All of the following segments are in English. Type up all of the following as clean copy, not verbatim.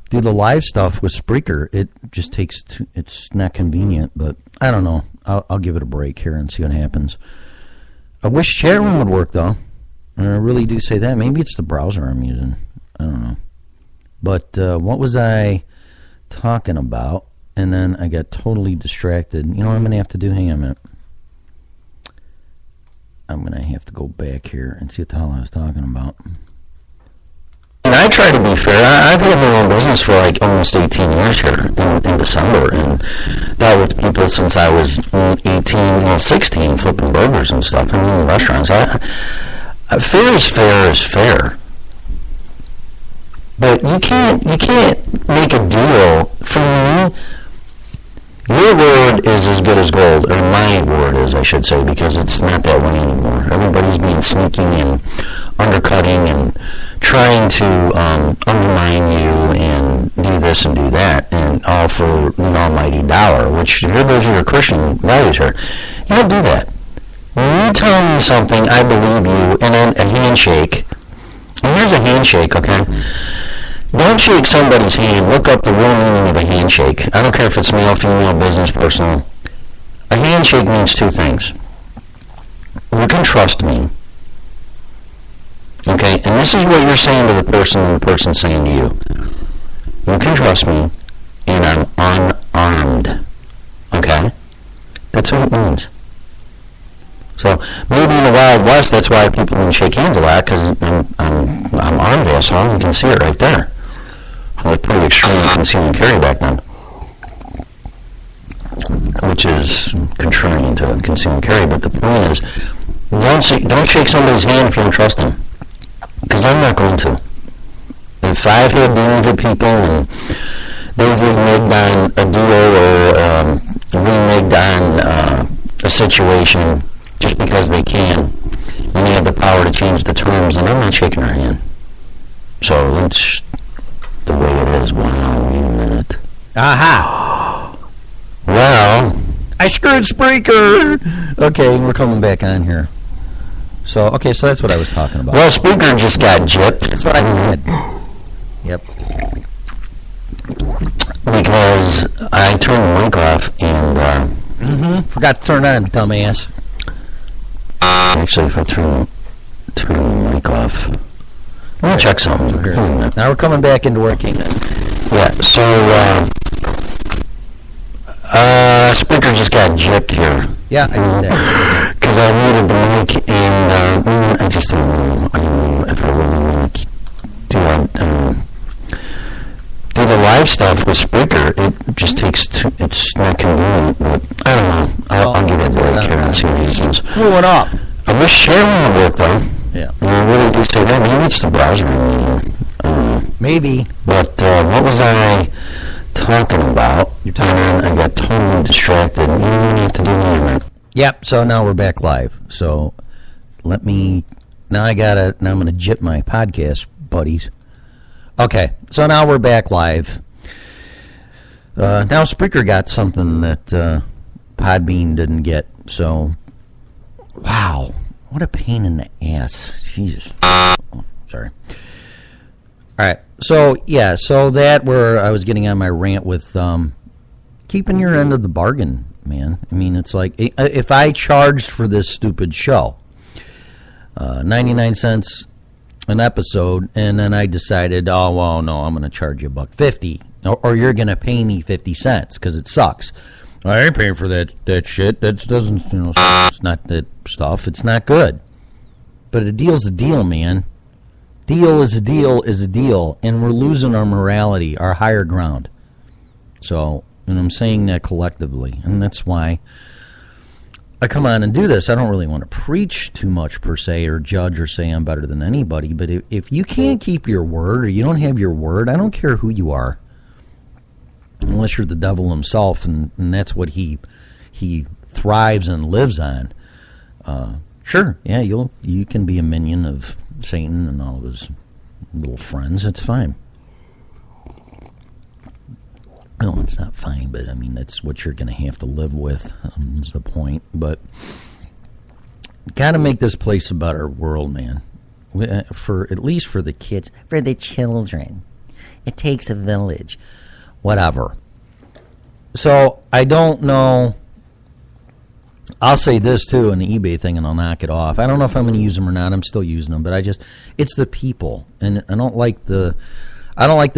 do the live stuff with Spreaker. It just takes. It's not convenient, but I don't know. I'll give it a break here and see what happens. I wish chat room would work though. I really do say that. Maybe it's the browser I'm using. I don't know. But what was I talking about? And then I got totally distracted. You know what I'm going to have to do? Hang on a minute. I'm going to have to go back here and see what the hell I was talking about. And I try to be fair. I've had my own business for like almost 18 years here in December, and dealt with people since I was 18, 16, flipping burgers and stuff in restaurants. Fair is fair. But you can't make a deal. For me, your word is as good as gold, or my word is, I should say, because it's not that way anymore. Everybody's being sneaky and undercutting and trying to undermine you and do this and do that, and all for the almighty dollar, which here those are your Christian values here. You don't do that. When you tell me something, I believe you, and then a handshake. And here's a handshake, okay? Don't shake somebody's hand. Look up the real meaning of a handshake. I don't care if it's male, female, business, personal. A handshake means two things. You can trust me. Okay? And this is what you're saying to the person and the person's saying to you. You can trust me, and I'm unarmed. Okay? That's what it means. So maybe in the Wild West, that's why people don't shake hands a lot, because I'm armed, asshole. You can see it right there. I was pretty extreme conceal and carry back then, which is contrarian to conceal and carry. But the point is, don't shake somebody's hand if you don't trust them, because I'm not going to. If I've had dealings with people and they've reneged on a deal or reneged on a situation just because they can, and they have the power to change the terms, and I'm not shaking their hand. So that's the way it is. Wow, wait a minute. Aha! Well, I screwed Spreaker! Okay, we're coming back on here. So that's what I was talking about. Well, Spreaker just got gypped. That's what I said. Yep. Because I turned the mic off and... Forgot to turn it on, dumbass. Actually, if I turn the mic off... Let me check something. Now we're coming back into working then. Yeah, so Spreaker just got gypped here. Yeah, I did that. Because I muted the mic and I just don't know if I really want to do the live stuff with Spreaker. It just takes it's not convenient, but I don't know. I'll give it a break here and see what happens. Screwing up. I wish sharing would work though. Yeah. I really do say that. Maybe it's the browser. Maybe. But what was I talking about? And I got totally distracted. You don't have to do anything. Yep. So now we're back live. So now I'm going to jip my podcast buddies. Okay. So now we're back live. Now Spreaker got something that Podbean didn't get. So, wow. What a pain in the ass. Jesus. Oh, sorry. All right. So that where I was getting on my rant with keeping your end of the bargain, man. I mean, it's like if I charged for this stupid show 99 cents an episode, and then I decided, oh, well, no, I'm going to charge you $1.50, or you're going to pay me 50 cents because it sucks. I ain't paying for that shit. That doesn't, it's not that stuff. It's not good. But a deal's a deal, man. Deal is a deal, and we're losing our morality, our higher ground. So, and I'm saying that collectively, and that's why I come on and do this. I don't really want to preach too much per se, or judge, or say I'm better than anybody. But if you can't keep your word, or you don't have your word, I don't care who you are. Unless you're the devil himself, and that's what he thrives and lives on. Sure, yeah, you can be a minion of Satan and all of his little friends. It's fine. No, it's not fine, but I mean that's what you're going to have to live with. Is the point. But got to make this place a better world, man. At least for the kids, for the children. It takes a village. Whatever. So I don't know. I'll say this too in the eBay thing, and I'll knock it off. I don't know if I'm going to use them or not. I'm still using them, but it's the people, and I don't like the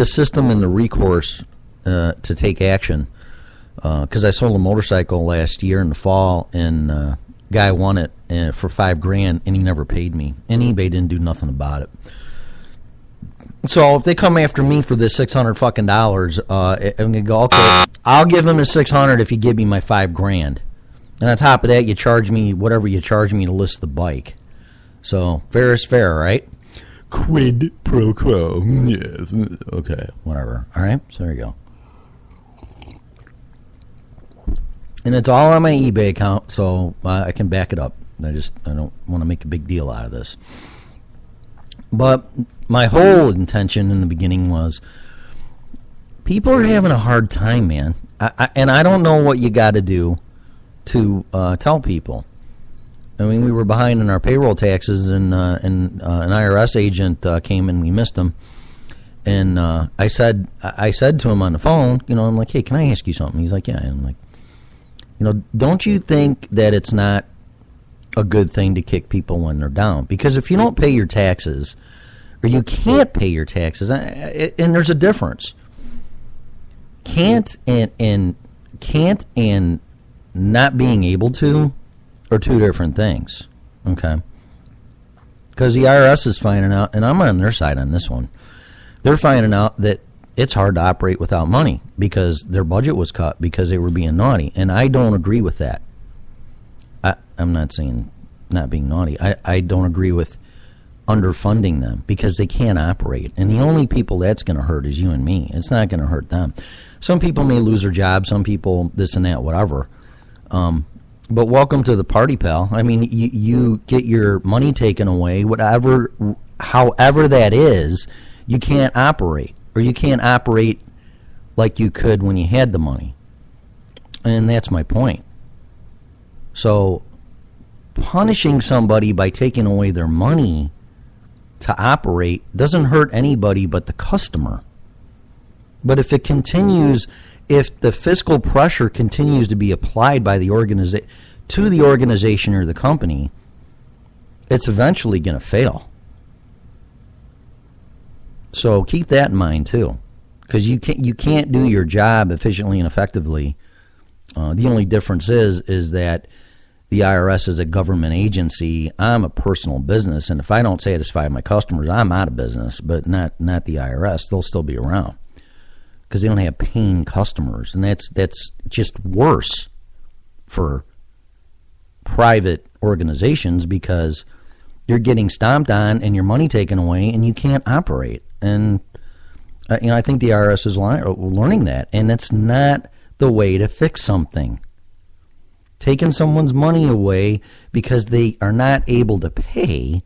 system and the recourse to take action. Because I sold a motorcycle last year in the fall, and guy won it for $5,000, and he never paid me, and eBay didn't do nothing about it. So if they come after me for this $600 fucking dollars, I'm gonna go, okay, I'll give him his $600 if you give me my $5,000. And on top of that, you charge me whatever you charge me to list the bike. So fair is fair, right? Quid pro quo. Yes. Okay. Whatever. All right. So there you go. And it's all on my eBay account, so I can back it up. I don't want to make a big deal out of this. But my whole intention in the beginning was people are having a hard time, man. And I don't know what you got to do to tell people. I mean, we were behind in our payroll taxes, and an IRS agent came and we missed him. And I said to him on the phone, I'm like, hey, can I ask you something? He's like, yeah. And I'm like, don't you think that it's not a good thing to kick people when they're down? Because if you don't pay your taxes, or you can't pay your taxes, and there's a difference. Can't and not being able to are two different things. Okay? Because the IRS is finding out, and I'm on their side on this one. They're finding out that it's hard to operate without money because their budget was cut because they were being naughty. And I don't agree with that. I'm not saying not being naughty. I don't agree with underfunding them because they can't operate. And the only people that's going to hurt is you and me. It's not going to hurt them. Some people may lose their job. Some people this and that, whatever. But welcome to the party, pal. I mean, you get your money taken away, however that is, you can't operate. Or you can't operate like you could when you had the money. And that's my point. So punishing somebody by taking away their money to operate doesn't hurt anybody but the customer. But if it continues, if the fiscal pressure continues to be applied by the organization or the company, it's eventually going to fail. So keep that in mind too, because you can't do your job efficiently and effectively. The only difference is that the IRS is a government agency. I'm a personal business, and if I don't satisfy my customers, I'm out of business. But not the IRS; they'll still be around because they don't have paying customers, and that's just worse for private organizations because you're getting stomped on and your money taken away, and you can't operate. And I think the IRS is learning that, and that's not the way to fix something. Taking someone's money away because they are not able to pay,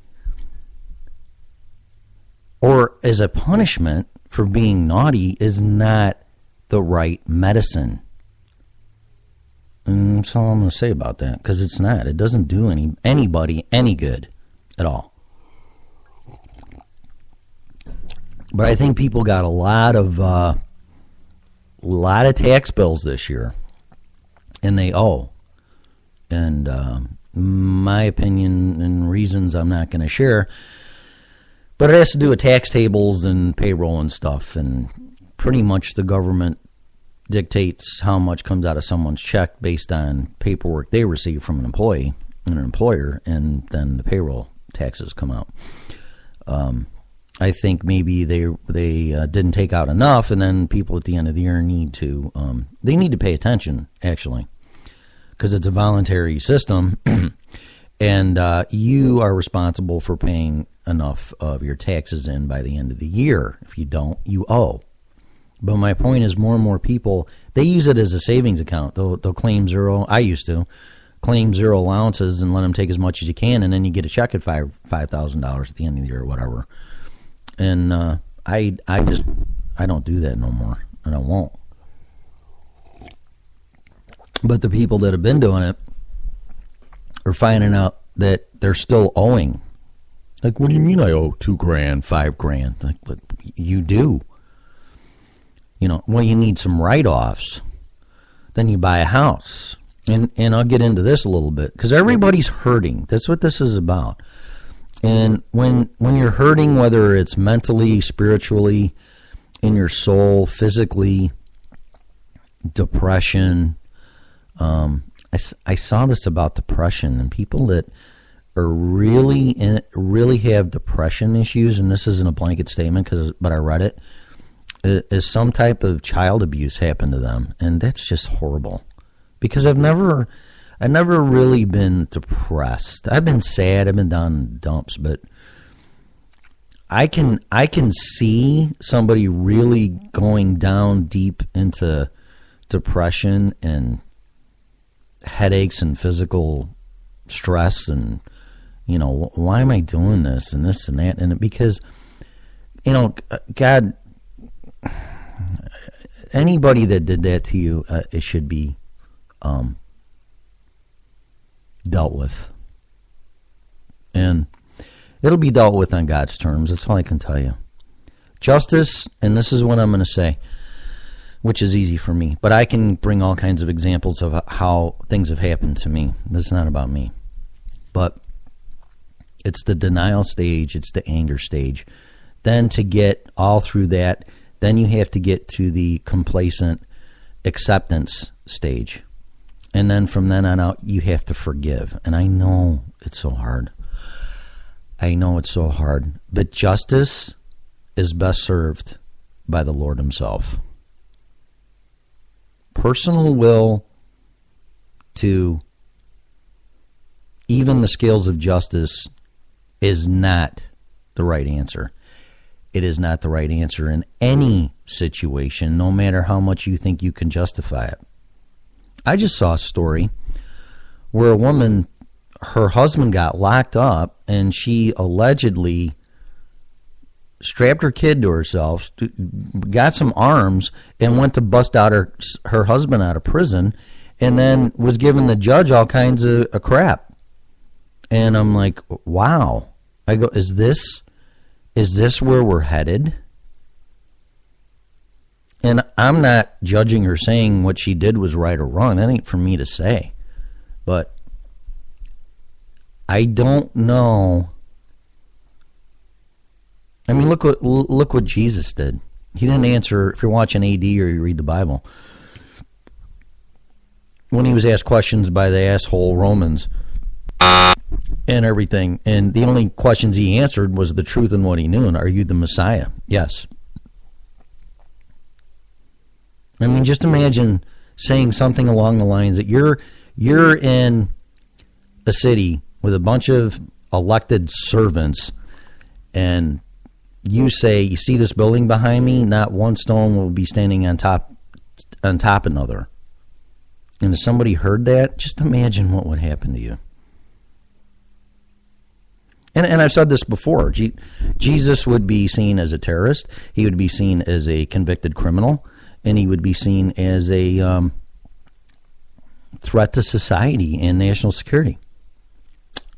or as a punishment for being naughty, is not the right medicine. And that's all I'm going to say about that, because it's not. It doesn't do anybody any good at all. But I think people got a lot of tax bills this year, and they owe. And my opinion and reasons I'm not going to share, but it has to do with tax tables and payroll and stuff. And pretty much the government dictates how much comes out of someone's check based on paperwork they receive from an employee and an employer, and then the payroll taxes come out. I think maybe they didn't take out enough, and then people at the end of the year need to pay attention, actually, because it's a voluntary system, and you are responsible for paying enough of your taxes in by the end of the year. If you don't, you owe. But my point is, more and more people, they use it as a savings account. They'll claim zero. I used to claim zero allowances and let them take as much as you can, and then you get a check at $5,000 at the end of the year or whatever. And I don't do that no more, and I won't. But the people that have been doing it are finding out that they're still owing. Like, what do you mean I owe $2,000, $5,000? Like, but you do. well, you need some write-offs. Then you buy a house. And I'll get into this a little bit because everybody's hurting. That's what this is about. And when you're hurting, whether it's mentally, spiritually, in your soul, physically, depression. I saw this about depression and people that are really have depression issues, and this isn't a blanket statement but I read it, is some type of child abuse happened to them, and that's just horrible. Because I've never really been depressed. I've been sad. I've been down in the dumps, but I can see somebody really going down deep into depression and headaches and physical stress and why am I doing this and this and that, and because God, anybody that did that to you, it should be dealt with, and it'll be dealt with on God's terms. That's all I can tell you. Justice, and this is what I'm going to say, which is easy for me, but I can bring all kinds of examples of how things have happened to me. This is not about me, but it's the denial stage, it's the anger stage. Then to get all through that, then you have to get to the complacent acceptance stage. And then from then on out, you have to forgive. And I know it's so hard. But justice is best served by the Lord himself. Personal will to even the scales of justice is not the right answer. It is not the right answer in any situation, no matter how much you think you can justify it. I just saw a story where a woman, her husband got locked up, and she allegedly strapped her kid to herself, got some arms, and went to bust out her husband out of prison, and then was giving the judge all kinds of crap. And I'm like, wow. I go, is this where we're headed? And I'm not judging her saying what she did was right or wrong. That ain't for me to say. But I don't know. I mean, look what Jesus did. He didn't answer, if you're watching AD or you read the Bible, when he was asked questions by the asshole Romans and everything, and the only questions he answered was the truth and what he knew. And are you the Messiah? Yes. I mean, just imagine saying something along the lines that you're in a city with a bunch of elected servants, and you say, you see this building behind me? Not one stone will be standing on top another. And if somebody heard that, just imagine what would happen to you. And I've said this before. Jesus would be seen as a terrorist. He would be seen as a convicted criminal. And he would be seen as a threat to society and national security.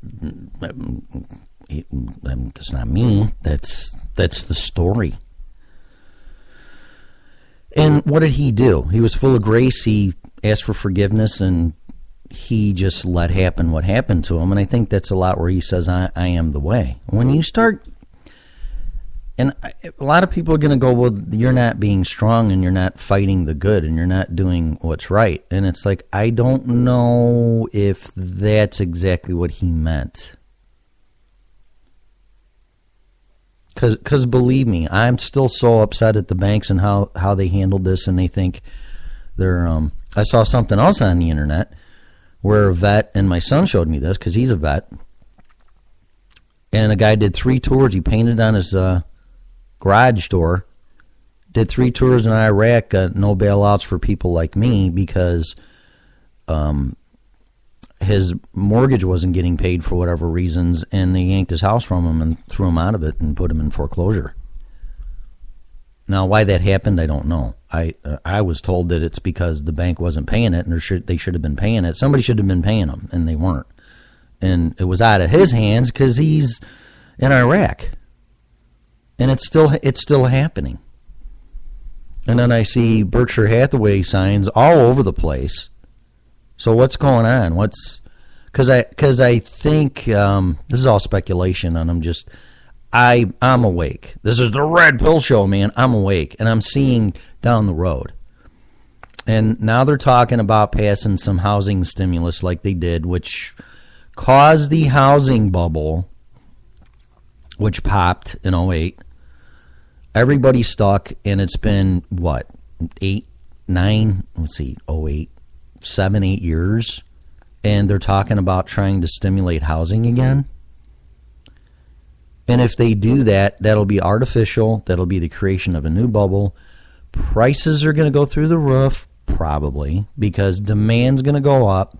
That's not me. That's the story. And what did he do? He was full of grace. He asked for forgiveness, and he just let happen what happened to him. And I think that's a lot where he says, I am the way. When you start... And a lot of people are going to go, well, you're not being strong and you're not fighting the good and you're not doing what's right. And it's like, I don't know if that's exactly what he meant. Because believe me, I'm still so upset at the banks and how they handled this, and they think they're... I saw something else on the internet where a vet, and my son showed me this because he's a vet, and a guy did 3 tours. He painted on his... garage door, did 3 tours in Iraq, no bailouts for people like me because his mortgage wasn't getting paid for whatever reasons, and they yanked his house from him and threw him out of it and put him in foreclosure. Now, why that happened, I don't know. I was told that it's because the bank wasn't paying it, and they should have been paying it. Somebody should have been paying them, and they weren't. And it was out of his hands because he's in Iraq. And it's still happening. And then I see Berkshire Hathaway signs all over the place. So what's going on? Because I think this is all speculation, and I'm awake. This is the Red Pill Show, man. I'm awake, and I'm seeing down the road. And now they're talking about passing some housing stimulus like they did, which caused the housing bubble, which popped in '08. Everybody's stuck, and it's been, what, 8 years, and they're talking about trying to stimulate housing again. And if they do that, that'll be artificial. That'll be the creation of a new bubble. Prices are going to go through the roof, probably, because demand's going to go up,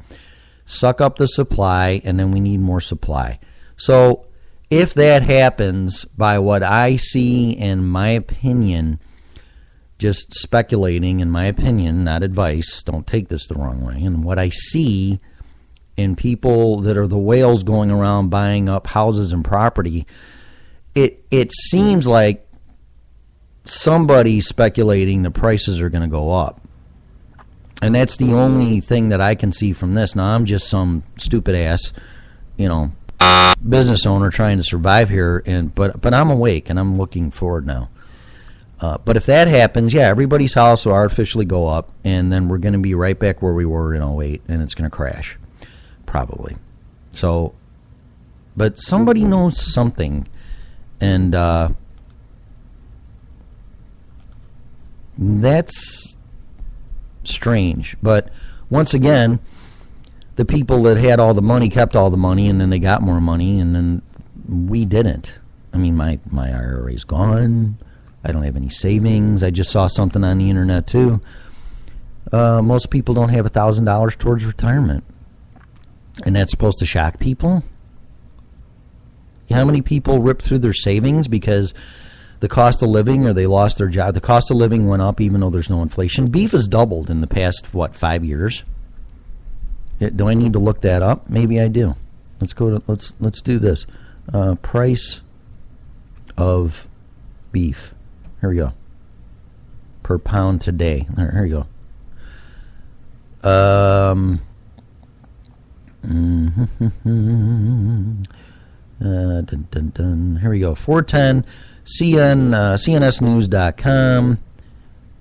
suck up the supply, and then we need more supply. So if that happens, by what I see, in my opinion, just speculating, in my opinion, not advice, don't take this the wrong way, and what I see in people that are the whales going around buying up houses and property, it seems like somebody's speculating the prices are going to go up. And that's the only thing that I can see from this. Now, I'm just some stupid ass, business owner trying to survive here, but I'm awake and I'm looking forward now. But if that happens, yeah, everybody's house will artificially go up, and then we're going to be right back where we were in '08, and it's going to crash, probably. So, but somebody knows something, and that's strange. But once again, the people that had all the money kept all the money, and then they got more money, and then we didn't. I mean, my IRA's gone. I don't have any savings. I just saw something on the internet, too. Most people don't have $1,000 towards retirement. And that's supposed to shock people? How many people ripped through their savings because the cost of living, or they lost their job? The cost of living went up even though there's no inflation. Beef has doubled in the past, 5 years? Do I need to look that up? Maybe I do. Let's do this. Price of beef. Here we go. Per pound today. Here we go. Dun, dun, dun. Here we go. 410 CNSnews.com.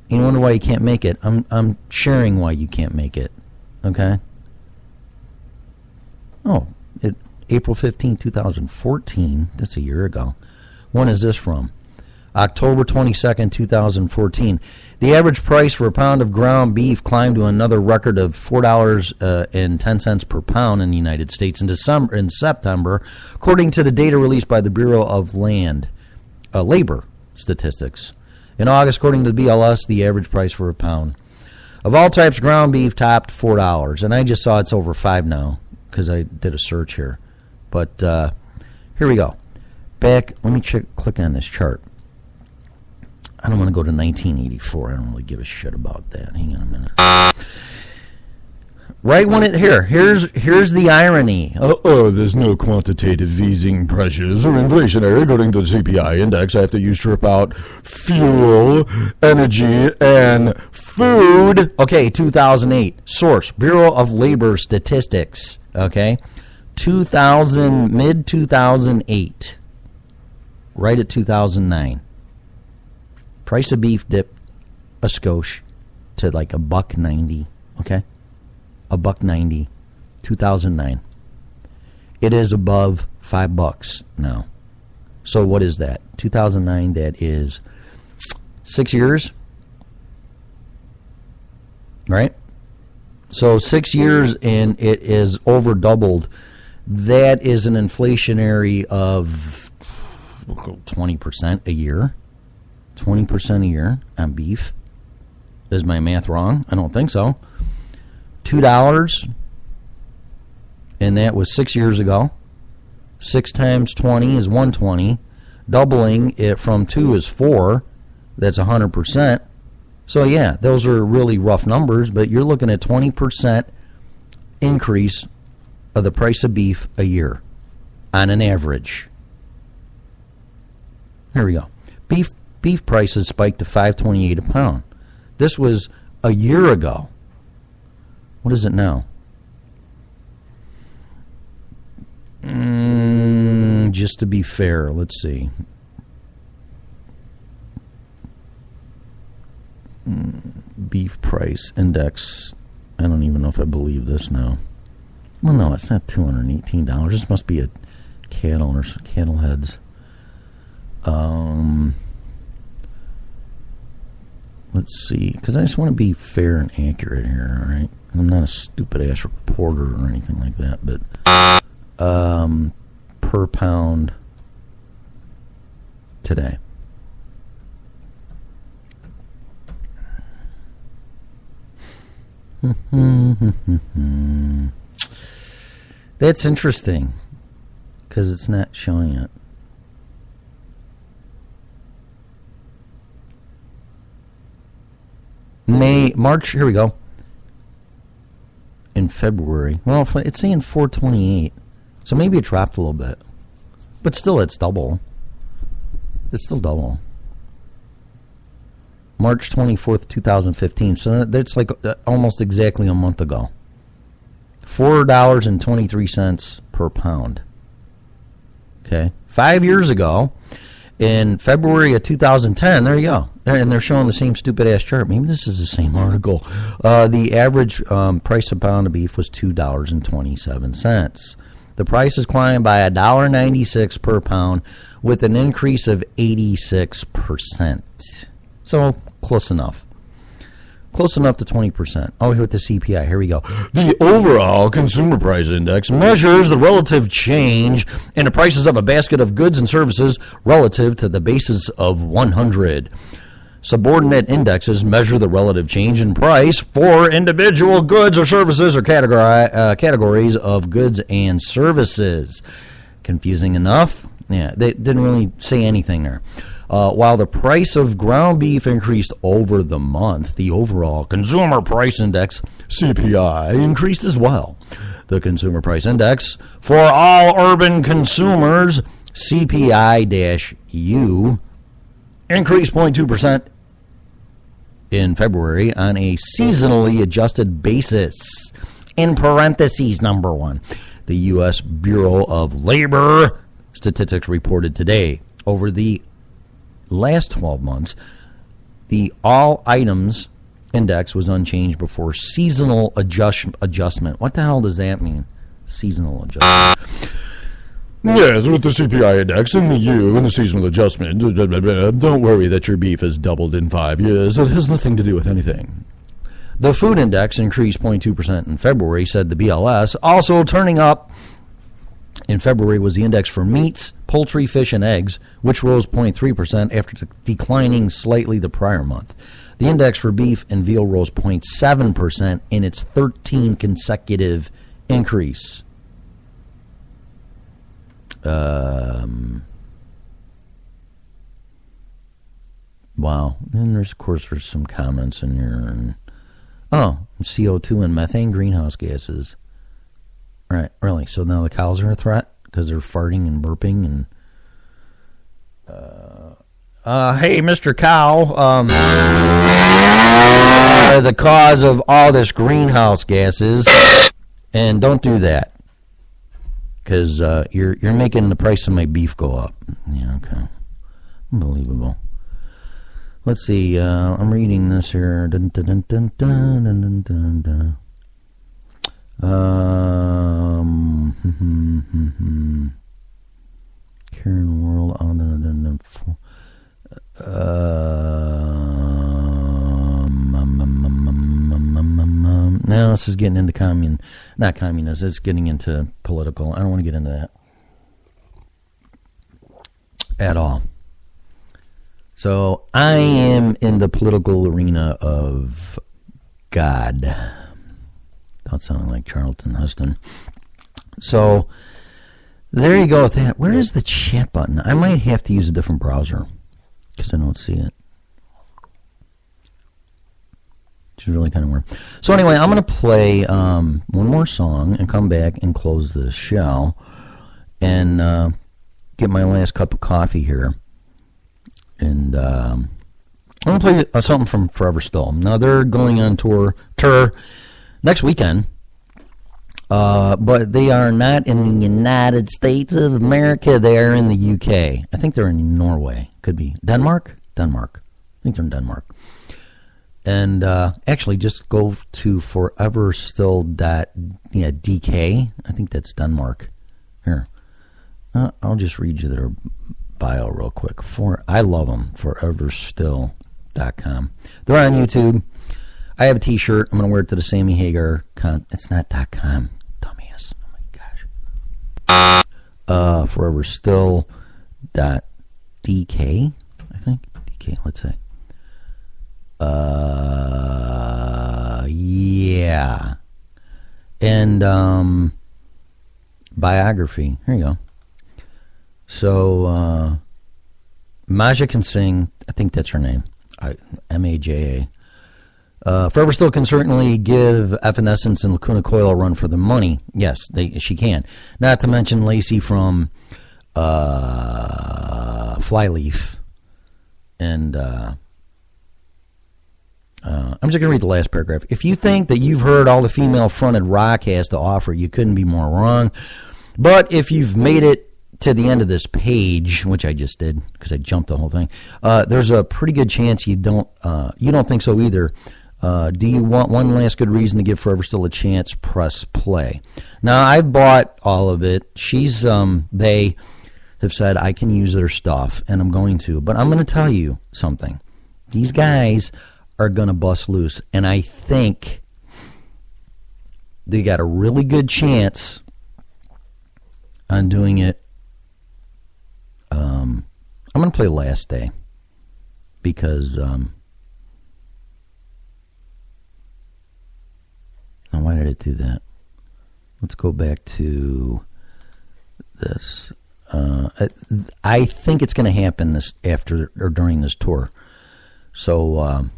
You wonder why you can't make it. I'm sharing why you can't make it. Okay? Oh, April 15, 2014. That's a year ago. When is this from? October 22nd, 2014. The average price for a pound of ground beef climbed to another record of $4.10 per pound in the United States in September, according to the data released by the Bureau of Labor Statistics. In August, according to the BLS, the average price for a pound of all types of ground beef topped $4. And I just saw it's over $5 now because I did a search here. But here we go. Let me click on this chart. I don't want to go to 1984. I don't really give a shit about that. Hang on a minute. Right when here's the irony. There's no quantitative easing pressures or inflationary according to the CPI index after you strip out fuel, energy, and food. Okay, 2008. Source, Bureau of Labor Statistics. Okay, mid-2008. Right at 2009. Price of beef dipped a skosh to like $1.90. Okay, $1.90, 2009. It is above $5 now. So what is that? 2009. That is 6 years, right? So 6 years, and it is over doubled. That is an inflationary of 20% a year. 20% a year on beef. Is my math wrong? I don't think so. $2, and that was 6 years ago. 6 times 20 is 120. Doubling it from 2 is 4. That's 100%. So yeah, those are really rough numbers, but you're looking at 20% increase of the price of beef a year on an average. Here we go. Beef prices spiked to $5.28 a pound. This was a year ago. What is it now? Just to be fair, let's see. Beef price index. I don't even know if I believe this now. Well, no, it's not $218. This must be a cattle or cattle heads. Let's see, because I just want to be fair and accurate here, all right? I'm not a stupid-ass reporter or anything like that, but per pound today. That's interesting, because it's not showing it. March, here we go. In February. Well, it's saying 428. So maybe it dropped a little bit. But still, it's double. It's still double. March 24th, 2015. So that's like almost exactly a month ago. $4.23 per pound. Okay. 5 years ago, in February of 2010, there you go. And they're showing the same stupid-ass chart. Maybe this is the same article. The average price of pound of beef was $2.27. The price has climbed by $1.96 per pound with an increase of 86%. So, close enough. Close enough to 20%. Oh, here with the CPI. Here we go. The overall consumer price index measures the relative change in the prices of a basket of goods and services relative to the basis of 100. Subordinate indexes measure the relative change in price for individual goods or services or categories of goods and services. Confusing enough? Yeah, they didn't really say anything there. While the price of ground beef increased over the month, the overall consumer price index, CPI, increased as well. The consumer price index for all urban consumers, CPI-U, increased 0.2% in February on a seasonally adjusted basis. In parentheses, number one, the U.S. Bureau of Labor Statistics reported today. Over the last 12 months, the all items index was unchanged before seasonal adjustment. What the hell does that mean? Seasonal adjustment. Yes, with the CPI index and the U and the seasonal adjustment. Don't worry that your beef has doubled in 5 years. It has nothing to do with anything. The food index increased 0.2% in February, said the BLS. Also turning up in February was the index for meats, poultry, fish, and eggs, which rose 0.3% after declining slightly the prior month. The index for beef and veal rose 0.7% in its 13th consecutive increase. Wow. And there's, of course, there's some comments in here. And, CO2 and methane greenhouse gases. Right, really. So now the cows are a threat because they're farting and burping and. Hey, Mr. Cow. The cause of all this greenhouse gases, and don't do that because you're making the price of my beef go up. Yeah, okay, unbelievable. Let's see. I'm reading this here. Dun, dun, dun, dun, dun, dun, dun, dun, dun. Karen World now this is getting into not communist, it's getting into political. I don't want to get into that at all. So I am in the political arena of God. That sounded like Charlton Heston. So there you go with that. Where is the chat button? I might have to use a different browser because I don't see it. Which is really kind of weird. So anyway, I'm going to play one more song and come back and close this show and get my last cup of coffee here. And I'm going to play something from Forever Still. Now, they're going on tour next weekend, but they are not in the United States of America. They are in the UK. I think they're in Norway. Could be Denmark? Denmark. I think they're in Denmark. And actually, just go to foreverstill.dk. I think that's Denmark. Here. I'll just read you their bio real quick. I love them. Foreverstill.com. They're on YouTube. I have a T-shirt. I'm going to wear it to the Sammy Hagar. It's not .com. Dumbass. Oh, my gosh. Foreverstill.dk, I think. DK, let's say. Yeah. And biography. Here you go. So Maja can sing. I think that's her name. Maja. Forever Still can certainly give Evanescence and Lacuna Coil a run for the money. Yes, she can. Not to mention Lacey from Flyleaf. And I'm just going to read the last paragraph. If you think that you've heard all the female-fronted rock has to offer, you couldn't be more wrong. But if you've made it to the end of this page, which I just did because I jumped the whole thing, there's a pretty good chance you don't think so either. Do you want one last good reason to give Forever Still a chance? Press play. Now, I bought all of it. They have said I can use their stuff, and I'm going to. But I'm going to tell you something. These guys are going to bust loose, and I think they got a really good chance on doing it. I'm going to play Last Day because now why did it do that? Let's go back to this. I think it's going to happen after or during this tour. So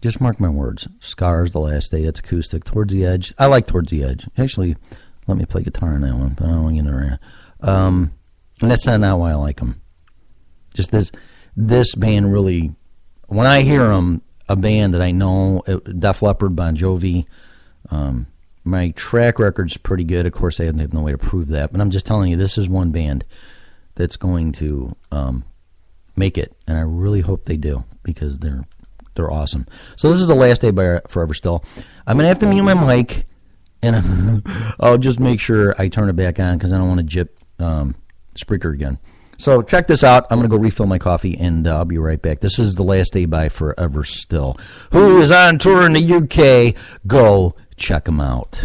just mark my words. Scars, The Last Day, that's acoustic. Towards the Edge. I like Towards the Edge. Actually, let me play guitar on that one, but I don't want to get into it. And that's not why I like them. Just this band really, when I hear them, a band that I know, Def Leppard, Bon Jovi, my track record's pretty good. Of course, I have no way to prove that, but I'm just telling you, this is one band that's going to make it, and I really hope they do because they're awesome. So this is The Last Day by Forever Still. I'm going to have to mute my mic, and I'll just make sure I turn it back on because I don't want to jip Spreaker again. So check this out. I'm going to go refill my coffee, and I'll be right back. This is The Last Day by Forever Still, who is on tour in the UK. Go check them out.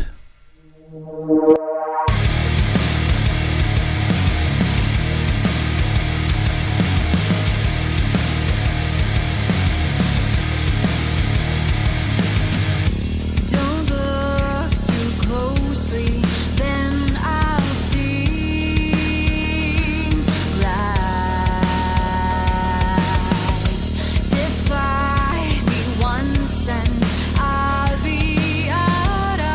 Once and I'll be out of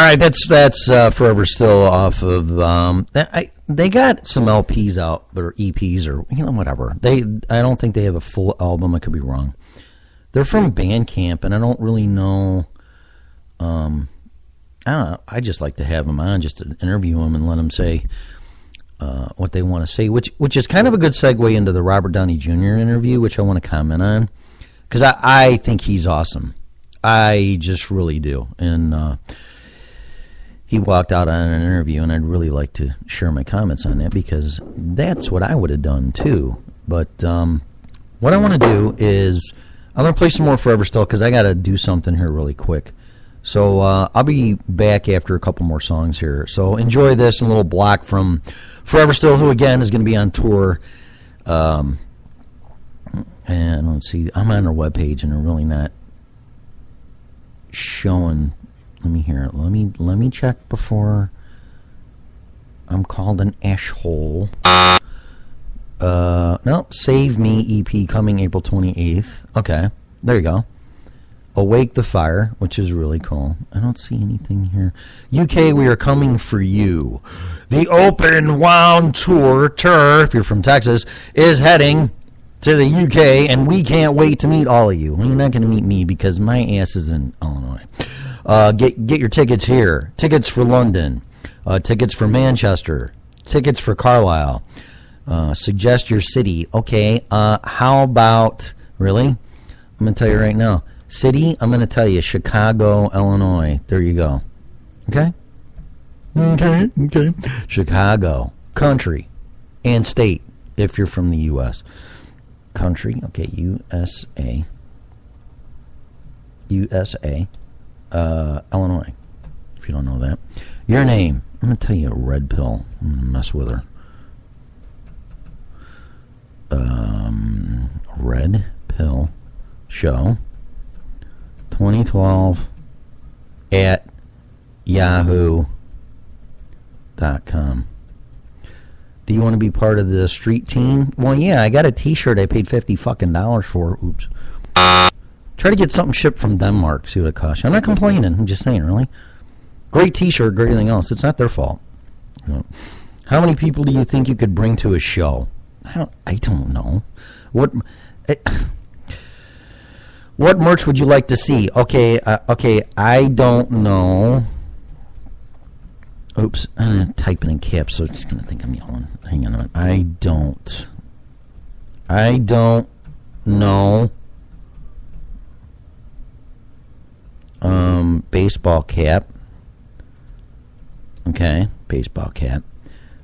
right, that's Forever Still off of. They got some LPs out or EPs or whatever. I don't think they have a full album. I could be wrong. They're from Bandcamp, and I don't really know. I don't know. I just like to have them on just to interview them and let them say what they want to say, which is kind of a good segue into the Robert Downey Jr. interview, which I want to comment on because I think he's awesome. I just really do, and he walked out on an interview, and I'd really like to share my comments on that because that's what I would have done too. But what I want to do is I'm going to play some more Forever Still because I got to do something here really quick. So I'll be back after a couple more songs here. So enjoy this, a little block from Forever Still, who again is going to be on tour. And let's see, I'm on their webpage, and they're really not showing. Let me hear it. Let me check before I'm called an asshole. No, Save Me EP coming April 28th. Okay, there you go. Awake the Fire, which is really cool. I don't see anything here. UK, We Are Coming For You. The Open Wound Tour, if you're from Texas, is heading to the UK, and we can't wait to meet all of you. Well, you're not going to meet me because my ass is in Illinois. Get your tickets here. Tickets for London. Tickets for Manchester. Tickets for Carlisle. Suggest your city. Okay, how about, really? I'm going to tell you right now. City, I'm going to tell you, Chicago, Illinois. There you go. Okay? Okay. Chicago. Country. And state, if you're from the U.S. Country, okay, USA. Illinois, if you don't know that. Your name. I'm going to tell you a Red Pill. I'm going to mess with her. Red Pill Show 2012 at yahoo.com. Do you want to be part of the street team? Well, yeah, I got a t-shirt I paid $50 for. Oops. Try to get something shipped from Denmark, see what it costs you. I'm not complaining. I'm just saying, really. Great t-shirt, great everything else. It's not their fault. How many people do you think you could bring to a show? I don't know. What merch would you like to see? Okay, I don't know. Oops, I'm going to type it in caps, so it's going to think I'm yelling. Hang on a minute. I don't know. Baseball cap. Okay, baseball cap.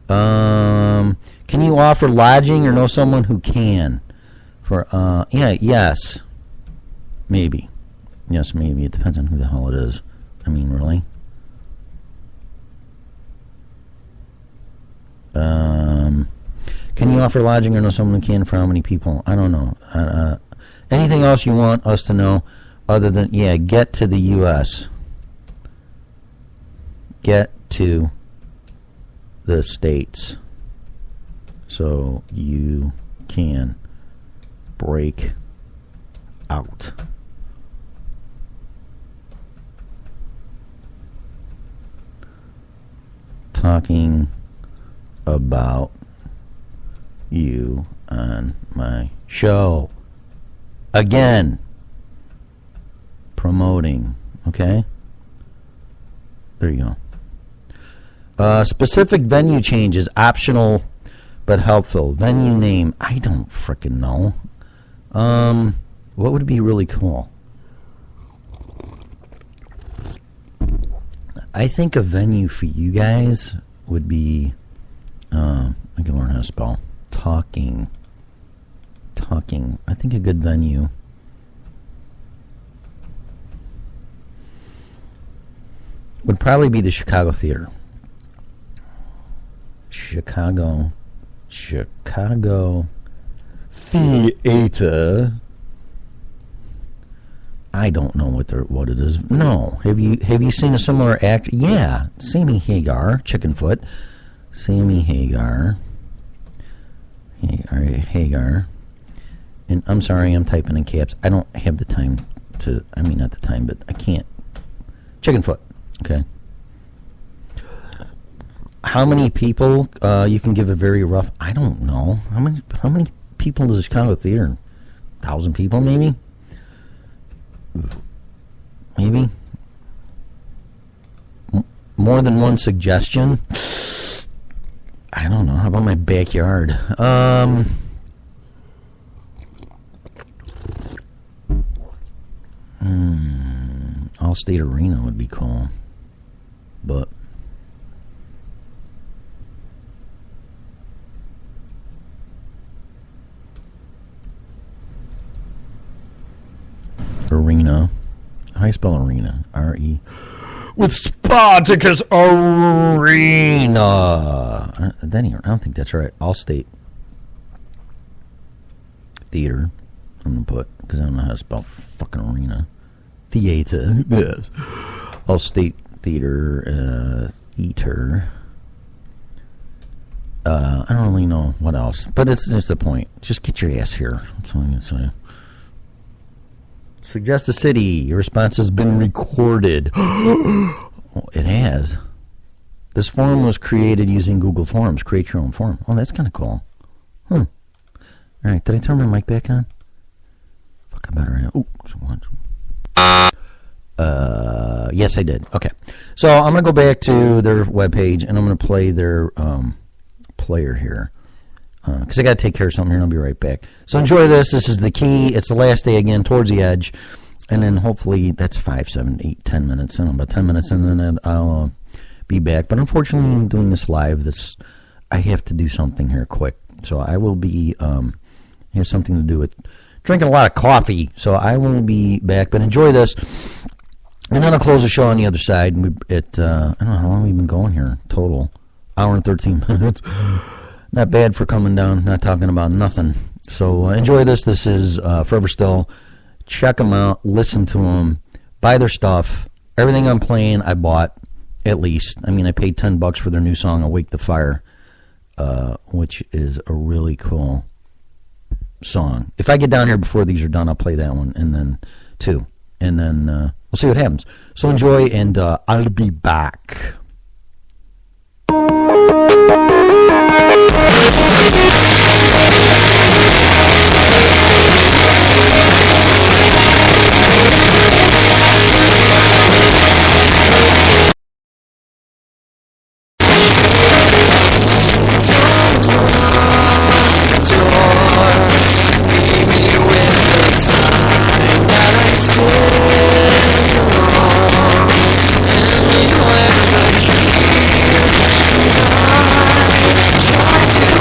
Can you offer lodging or know someone who can? Yes. Maybe. Yes, maybe. It depends on who the hell it is. I mean, really? Can you offer lodging or know someone who can for how many people? I don't know. Anything else you want us to know other than, get to the U.S. Get to the States so you can break out. Talking about you on my show. Again, promoting. Okay? There you go. Specific venue changes, optional but helpful. Venue name, I don't frickin' know. What would be really cool? I think a venue for you guys would be, I can learn how to spell. Talking. I think a good venue. Would probably be the Chicago Theater. Chicago Theater. I don't know what it is. No. Have you seen a similar act? Yeah. Sammy Hagar, Chickenfoot. Sammy Hagar. Hagar. And I'm sorry, I'm typing in caps. I don't have the time to, not the time, but I can't. Chickenfoot. Okay. how many people you can give a very rough? I don't know. How many people does Chicago Theater? 1,000 people, maybe. Maybe. More than one suggestion. I don't know. How about my backyard? Allstate Arena would be cool, but Arena. How do you spell arena? R-E. With Spartacus Arena. I don't think that's right. Allstate Theater. I'm going to put, because I don't know how to spell fucking arena. Theater. Yes. Allstate Theater. Theater. I don't really know what else. But it's just the point. Just get your ass here. That's all I'm going to say. Suggest a city. Your response has been recorded. Oh, it has. This form was created using Google Forms. Create your own form. Oh, that's kind of cool. All right. Did I turn my mic back on? Fuck, I better. Yes, I did. Okay. So I'm going to go back to their webpage, and I'm going to play their player here. Because I got to take care of something here, and I'll be right back. So enjoy this. This is the key. It's the last day again, Towards the Edge. And then hopefully that's 5, 7, 8, 10 minutes. I don't know, about 10 minutes, and then I'll be back. But unfortunately, I'm doing this live. I have to do something here quick. So I will be, it has something to do with drinking a lot of coffee. So I will be back. But enjoy this. And then I'll close the show on the other side. I don't know how long we've been going here total. Hour and 13 minutes. Not bad for coming down, not talking about nothing. So enjoy this. This is Forever Still. Check them out. Listen to them. Buy their stuff. Everything I'm playing, I bought, at least. I mean, I paid $10 for their new song, Awake the Fire, which is a really cool song. If I get down here before these are done, I'll play that one, and then two. And then we'll see what happens. So enjoy, and I'll be back. Try to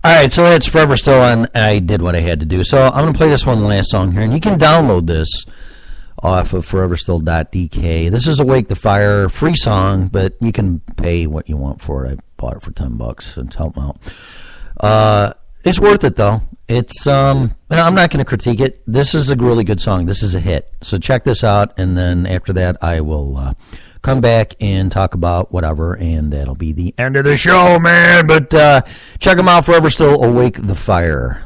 All right, so it's Forever Still, and I did what I had to do. So I'm going to play this one last song here, and you can download this off of foreverstill.dk. This is Awake the Fire, free song, but you can pay what you want for it. I bought it for $10 and help them out. It's worth it, though. It's I'm not going to critique it. This is a really good song. This is a hit. So check this out, and then after that, I will come back and talk about whatever, and that'll be the end of the show, man. But check them out, Forever Still, Awake the Fire.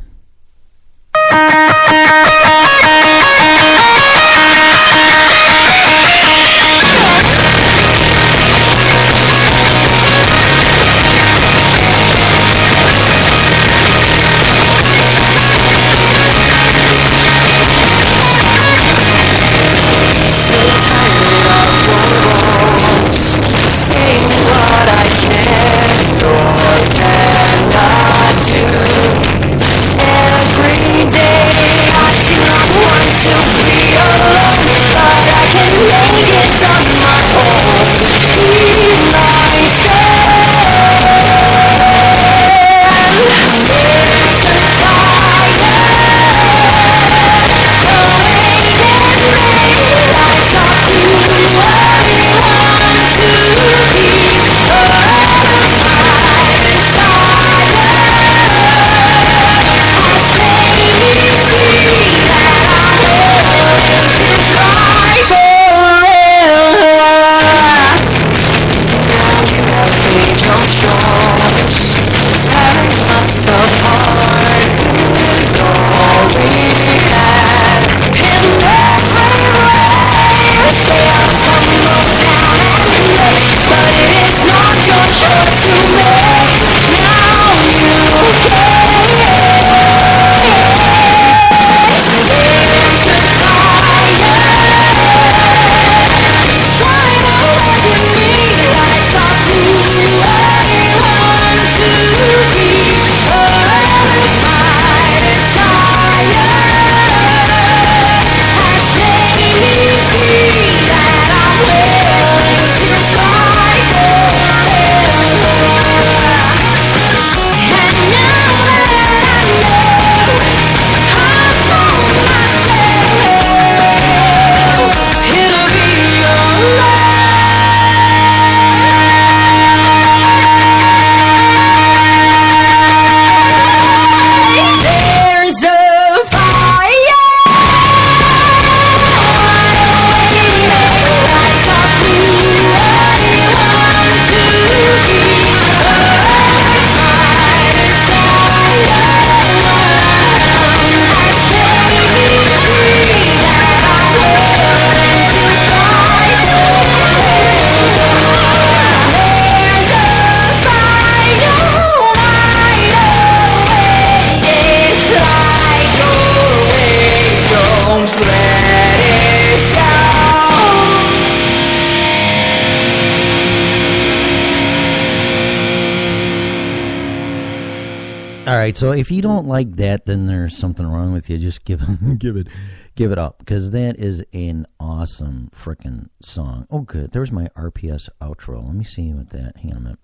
All right, so if you don't like that, then there's something wrong with you. Just give it up, because that is an awesome freaking song. Oh, good. There's my RPS outro. Let me see what that. Hang on a minute.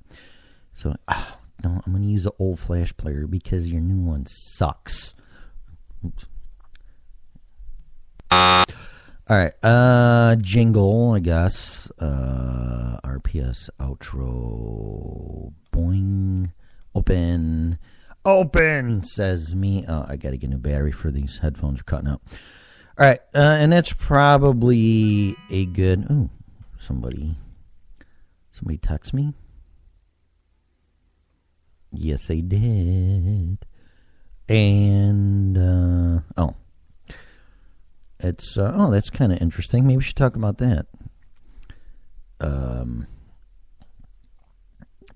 So, no, I'm going to use the old Flash player because your new one sucks. Oops. All right, jingle, I guess. RPS outro. Boing. Open, says me. Oh, I got to get a new battery for these headphones. Are cutting out. All right, and that's probably a good. Oh, somebody text me. Yes, they did. And it's that's kind of interesting. Maybe we should talk about that.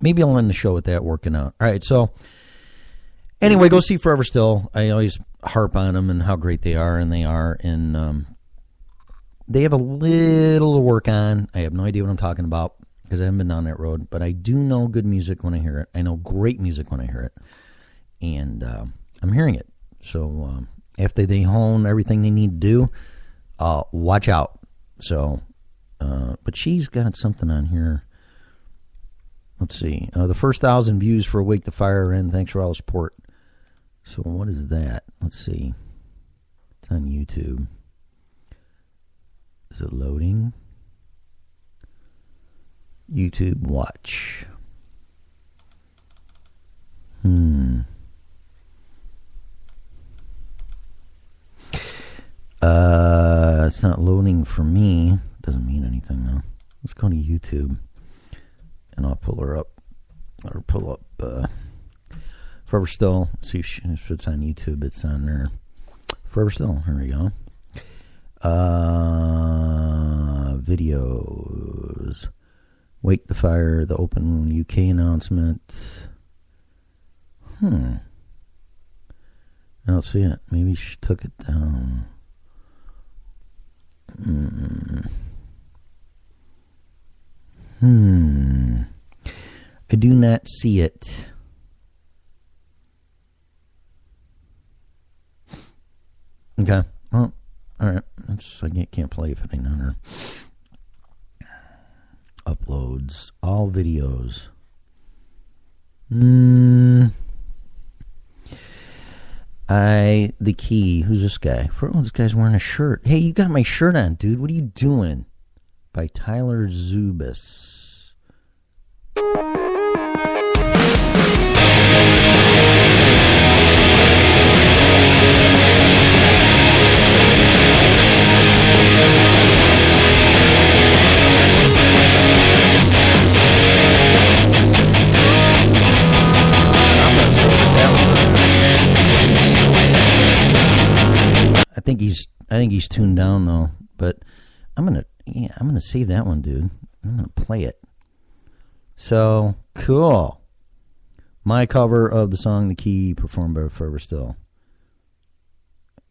Maybe I'll end the show with that working out. All right, so. Anyway, go see Forever Still. I always harp on them and how great they are, and they are. And they have a little to work on. I have no idea what I'm talking about because I haven't been down that road. But I do know good music when I hear it. I know great music when I hear it. And I'm hearing it. So after they hone everything they need to do, watch out. So, but she's got something on here. Let's see. The first 1,000 views for Awake the Fire, and thanks for all the support. So what is that? Let's see. It's on YouTube. Is it loading? YouTube watch. It's not loading for me. Doesn't mean anything though. Let's go to YouTube, and I'll pull her up, or pull up Forever Still. See if it's on YouTube. It's on there. Forever Still. Here we go. Videos. Wake the Fire. The Open UK announcement. I don't see it. Maybe she took it down. I do not see it. Okay. Well, all right. I can't play if it ain't on her. Uploads. All videos. The Key. Who's this guy? This guy's wearing a shirt. Hey, you got my shirt on, dude. What are you doing? By Tyler Zubis. I think he's tuned down though, but I'm gonna save that one, dude. I'm gonna play it. So cool. My cover of the song "The Key," performed by Forever Still.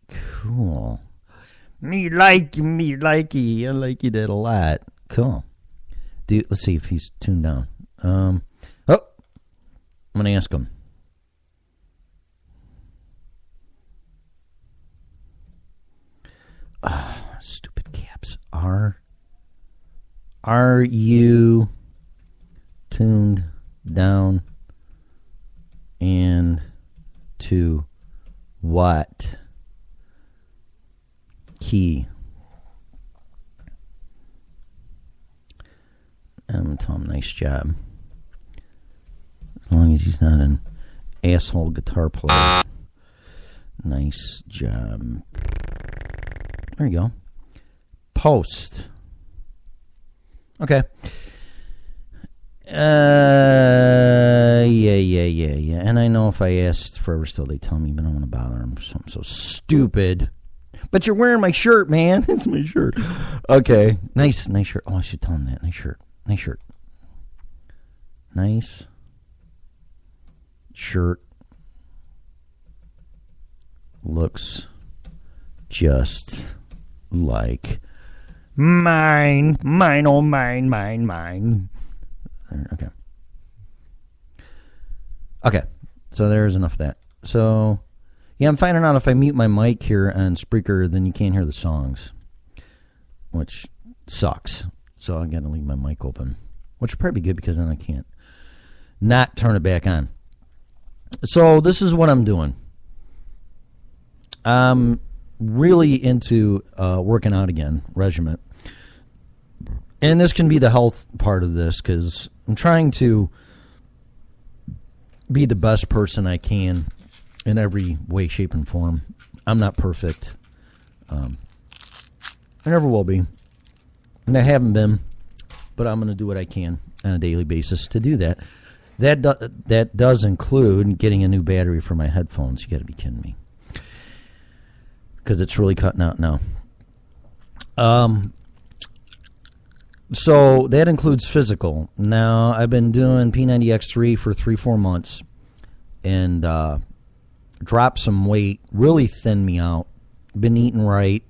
Cool. Me likey. I like you that a lot. Cool. Dude, let's see if he's tuned down. I'm gonna ask him. Stupid caps. Are you tuned down? And to what key? I'm gonna tell him nice job. As long as he's not an asshole guitar player. Nice job. There you go. Post. Okay. Yeah. And I know if I asked Forever Still, they tell me, but I don't want to bother them. Something so stupid. But you're wearing my shirt, man. It's my shirt. Okay. Nice shirt. Oh, I should tell him that. Nice shirt. Nice shirt. Looks just like mine. Oh, mine. Okay. So there's enough of that. So, yeah, I'm finding out if I mute my mic here on Spreaker, then you can't hear the songs, which sucks. So I got to leave my mic open, which would probably be good because then I can't not turn it back on. So this is what I'm doing. I'm really into working out again, regiment. And this can be the health part of this because I'm trying to be the best person I can in every way, shape, and form. I'm not perfect. I never will be. And I haven't been. But I'm going to do what I can on a daily basis to do that. That does include getting a new battery for my headphones. You got to be kidding me. Because it's really cutting out now. So that includes physical. Now, I've been doing P90X3 for 3-4 months and dropped some weight, really thinned me out. Been eating right.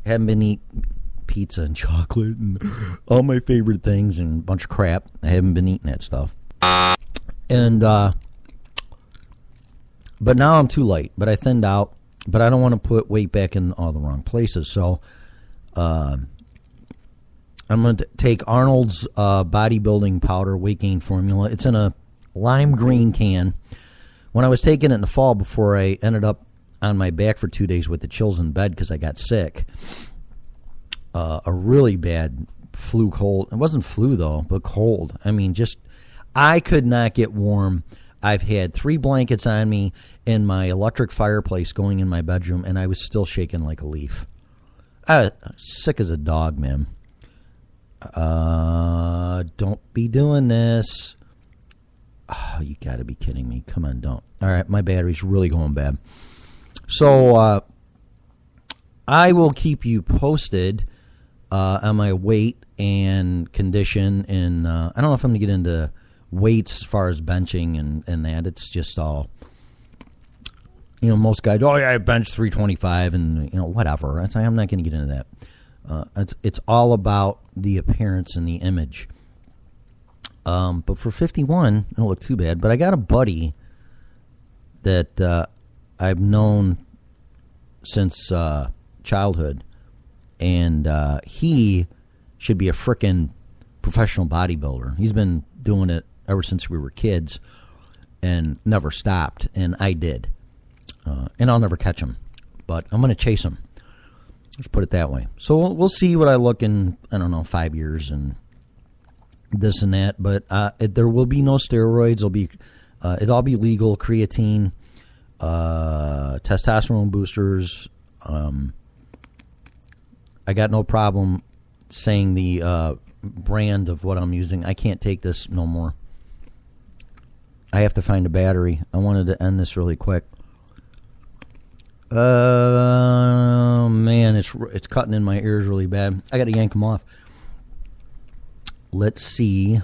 Haven't been eating pizza and chocolate and all my favorite things and a bunch of crap. I haven't been eating that stuff. And, but now I'm too light. But I thinned out. But I don't want to put weight back in all the wrong places. So, I'm going to take Arnold's bodybuilding powder weight gain formula. It's in a lime green can. When I was taking it in the fall before I ended up on my back for 2 days with the chills in bed because I got sick, a really bad flu cold. It wasn't flu, though, but cold. I mean, just I could not get warm. I've had 3 blankets on me in my electric fireplace going in my bedroom, and I was still shaking like a leaf. Sick as a dog, man. Don't be doing this. Oh, you got to be kidding me. Come on, don't. All right, my battery's really going bad. So I will keep you posted on my weight and condition. And I don't know if I'm going to get into weights as far as benching and that. It's just all, most guys, I bench 325 and, whatever. I'm not going to get into that. It's all about the appearance and the image. But for 51, it don't look too bad. But I got a buddy that I've known since childhood, and he should be a frickin' professional bodybuilder. He's been doing it ever since we were kids and never stopped, and I did. And I'll never catch him, but I'm going to chase him. Let's put it that way. So we'll see what I look in, 5 years and this and that, but there will be no steroids. It'll all be legal. Creatine, testosterone boosters. I got no problem saying the brand of what I'm using. I can't take this no more. I have to find a battery. I wanted to end this really quick. Man, it's cutting in my ears really bad. I got to yank them off. Let's see.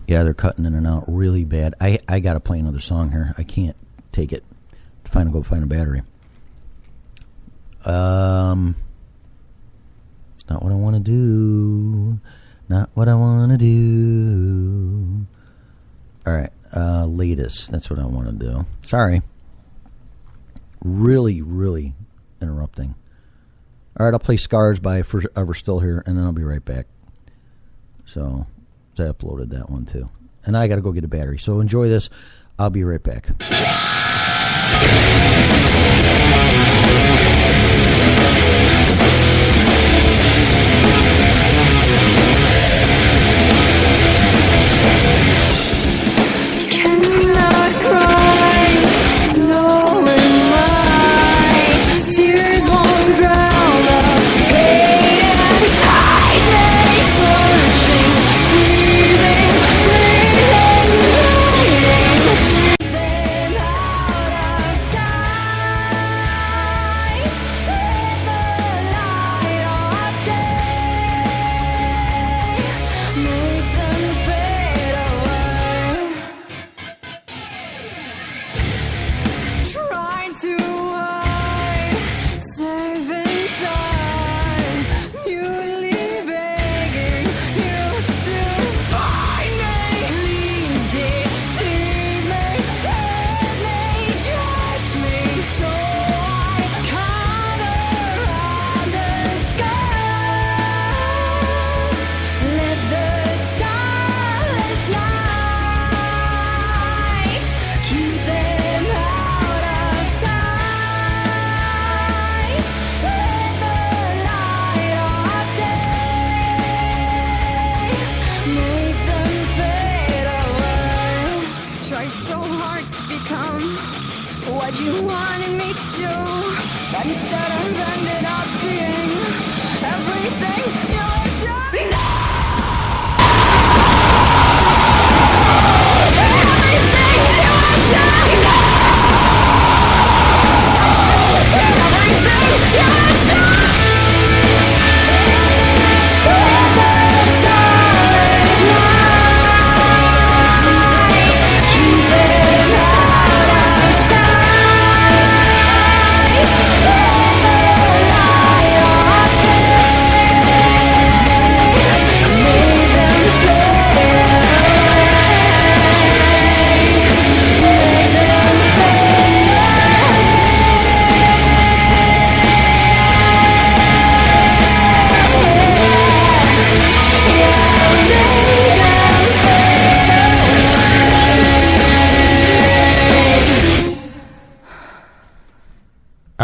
Yeah, they're cutting in and out really bad. I got to play another song here. I can't take it. Go find a battery. Not what I want to do. Not what I want to do. All right. Latest. That's what I want to do. Sorry. Really, really interrupting. All right. I'll play Scars by Forever Still Here, and then I'll be right back. So I uploaded that one, too. And I got to go get a battery. So enjoy this. I'll be right back.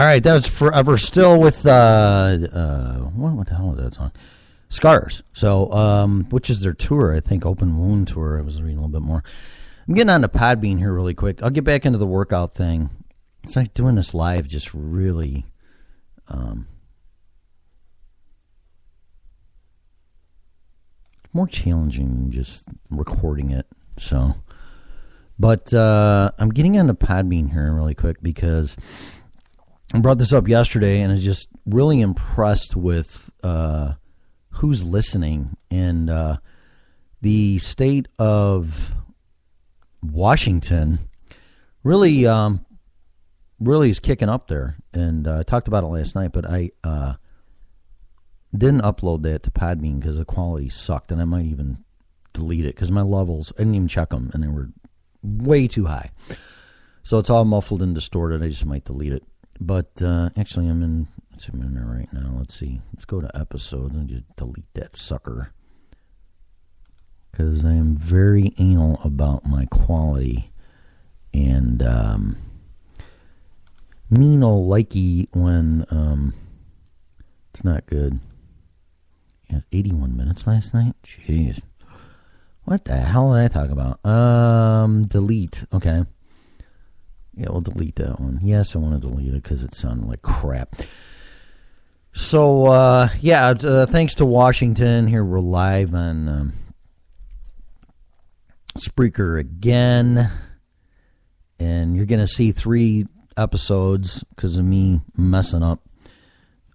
All right, that was Forever Still with what the hell is that song? Scars. So, which is their tour? I think Open Wound tour. I was reading a little bit more. I'm getting on to Podbean here really quick. I'll get back into the workout thing. It's like doing this live just really more challenging than just recording it. So, but I'm getting on to Podbean here really quick because I brought this up yesterday, and I was just really impressed with who's listening. And the state of Washington really is kicking up there. And I talked about it last night, but I didn't upload that to Podbean because the quality sucked, and I might even delete it because my levels, I didn't even check them, and they were way too high. So it's all muffled and distorted. I just might delete it. But actually, I'm in there right now. Let's see. Let's go to episodes and just delete that sucker. Because I am very anal about my quality. And me no likey when it's not good. Yeah, 81 minutes last night? Jeez. What the hell did I talk about? Delete. Okay. Yeah, we'll delete that one. Yes, I want to delete it because it sounded like crap. So, thanks to Washington. Here we're live on Spreaker again. And you're going to see 3 episodes because of me messing up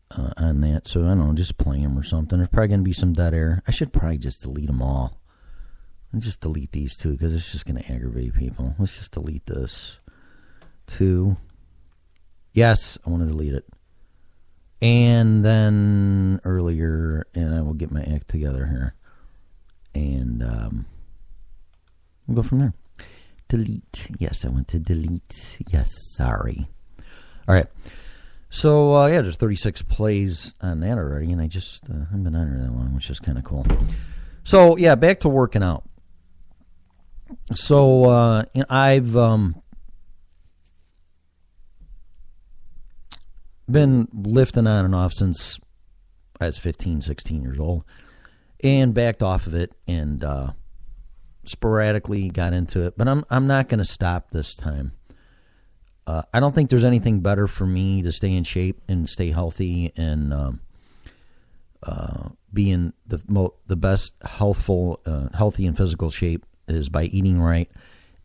on that. So, I don't know, just playing them or something. There's probably going to be some dead air. I should probably just delete them all. And just delete these 2 because it's just going to aggravate people. Let's just delete this. 2. Yes, I want to delete it. And then earlier, and I will get my act together here. And we'll go from there. Delete. Yes, I want to delete. Yes, sorry. All right. So, there's 36 plays on that already, and I just haven't been on here that long, which is kind of cool. So, yeah, back to working out. So, I've been lifting on and off since I was 15, 16 years old, and backed off of it and sporadically got into it. But I'm not going to stop this time. I don't think there's anything better for me to stay in shape and stay healthy and be in the best healthy and physical shape is by eating right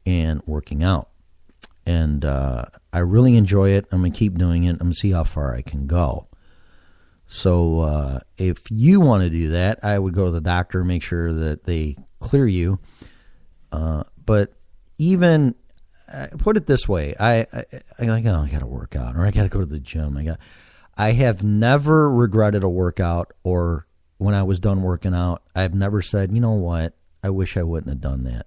and working out. And I really enjoy it. I'm going to keep doing it. I'm going to see how far I can go. So if you want to do that, I would go to the doctor, make sure that they clear you. But even, put it this way, I got to work out, or I got to go to the gym. I have never regretted a workout, or when I was done working out, I've never said, you know what, I wish I wouldn't have done that.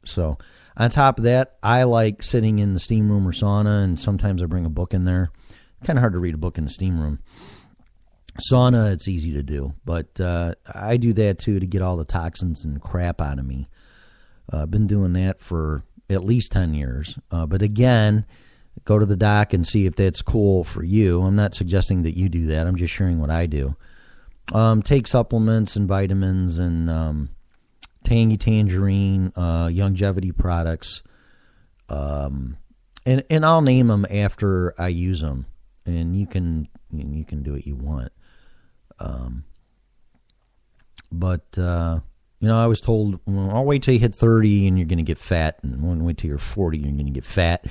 So on top of that, I like sitting in the steam room or sauna, and sometimes I bring a book in there. Kind of hard to read a book in the steam room. Sauna, it's easy to do, but I do that too to get all the toxins and crap out of me. I've been doing that for at least 10 years. But again, go to the doc and see if that's cool for you. I'm not suggesting that you do that. I'm just sharing what I do. Take supplements and vitamins and Tangy Tangerine, longevity products, and I'll name them after I use them, and you can do what you want. I was told, well, I'll wait till you hit 30 and you're going to get fat, and when wait till you're 40 you're going to get fat,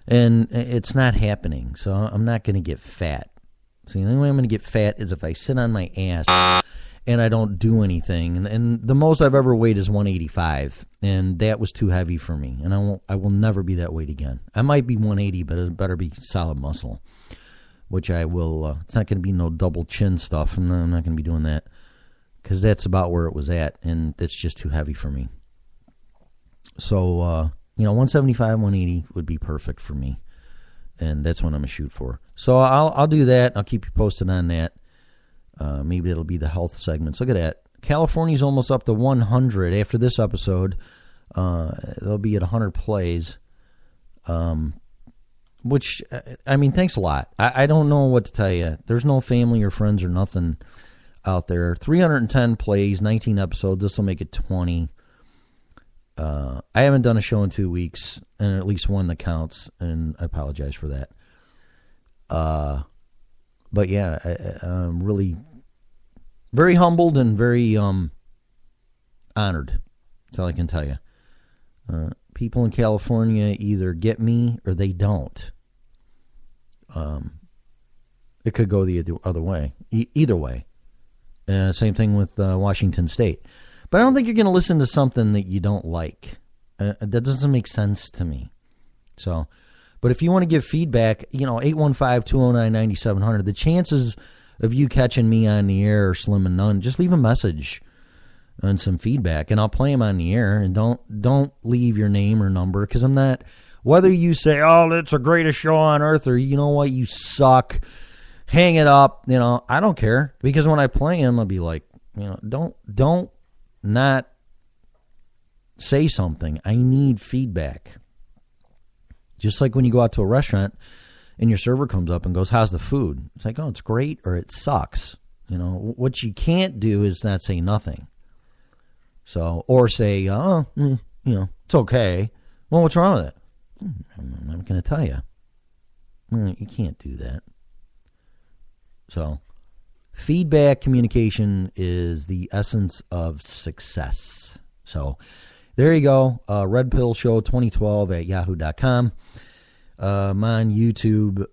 and it's not happening. So I'm not going to get fat. So the only way I'm going to get fat is if I sit on my ass and I don't do anything. And the most I've ever weighed is 185, and that was too heavy for me. And I will never be that weight again. I might be 180, but it better be solid muscle, which I will. It's not going to be no double chin stuff. I'm not going to be doing that because that's about where it was at, and it's just too heavy for me. So 175, 180 would be perfect for me, and that's what I'm gonna shoot for. So I'll do that. I'll keep you posted on that. Maybe it'll be the health segments. Look at that. California's almost up to 100 after this episode. They'll be at 100 plays. which, I mean, thanks a lot. I don't know what to tell you. There's no family or friends or nothing out there. 310 plays, 19 episodes. This will make it 20. I haven't done a show in 2 weeks, and at least one that counts, and I apologize for that. But yeah, I'm really very humbled and very honored. That's all I can tell you. People in California either get me or they don't. It could go the other way. Either way. Same thing with Washington State. But I don't think you're going to listen to something that you don't like. That doesn't make sense to me. So, but if you want to give feedback, 815-209-9700. The chances of you catching me on the air are slim and none. Just leave a message and some feedback, and I'll play them on the air. And don't leave your name or number, because I'm not. Whether you say, "Oh, it's the greatest show on earth," or "You know what, you suck," hang it up. I don't care, because when I play them, I'll be like, don't not say something. I need feedback. Just like when you go out to a restaurant and your server comes up and goes, "How's the food?" It's like, "Oh, it's great," or "It sucks." What you can't do is not say nothing. So, or say, it's okay. Well, what's wrong with it? I'm not going to tell you. You can't do that. So, feedback communication is the essence of success. So, there you go. Red Pill Show 2012 at yahoo.com. I'm on YouTube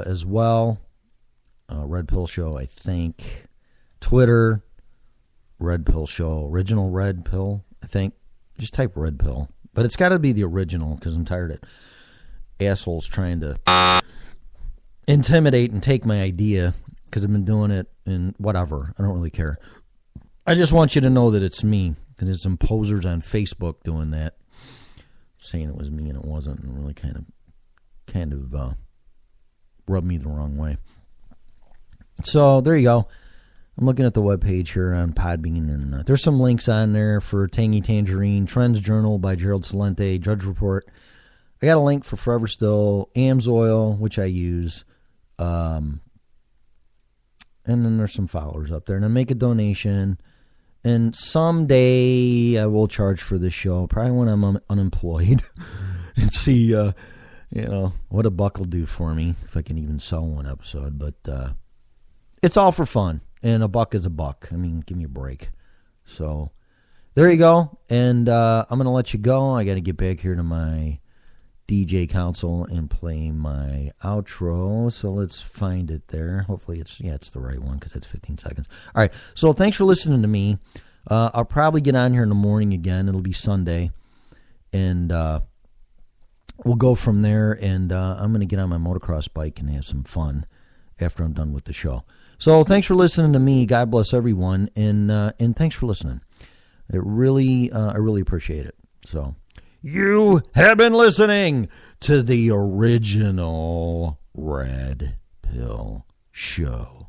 as well. Red Pill Show, I think. Twitter. Red Pill Show, original Red Pill, I think. Just type Red Pill. But it's got to be the original, because I'm tired of assholes trying to intimidate and take my idea, because I've been doing it in whatever. I don't really care. I just want you to know that it's me, because there's some posers on Facebook doing that, saying it was me and it wasn't, and really kind of rubbed me the wrong way. So there you go. I'm looking at the webpage here on Podbean, and there's some links on there for Tangy Tangerine, Trends Journal by Gerald Celente, Drudge Report. I got a link for Forever Still, AMSOIL, which I use, and then there's some followers up there. And I make a donation, and someday I will charge for this show, probably when I'm unemployed, and see, what a buck will do for me, if I can even sell one episode. But it's all for fun. And a buck is a buck. I mean, give me a break. So, there you go. And I'm going to let you go. I got to get back here to my DJ console and play my outro. So, let's find it there. Hopefully, it's the right one, because it's 15 seconds. All right. So, thanks for listening to me. I'll probably get on here in the morning again. It'll be Sunday. And we'll go from there. And I'm going to get on my motocross bike and have some fun after I'm done with the show. So thanks for listening to me. God bless everyone, and thanks for listening. I really appreciate it. So you have been listening to the original Red Pill Show.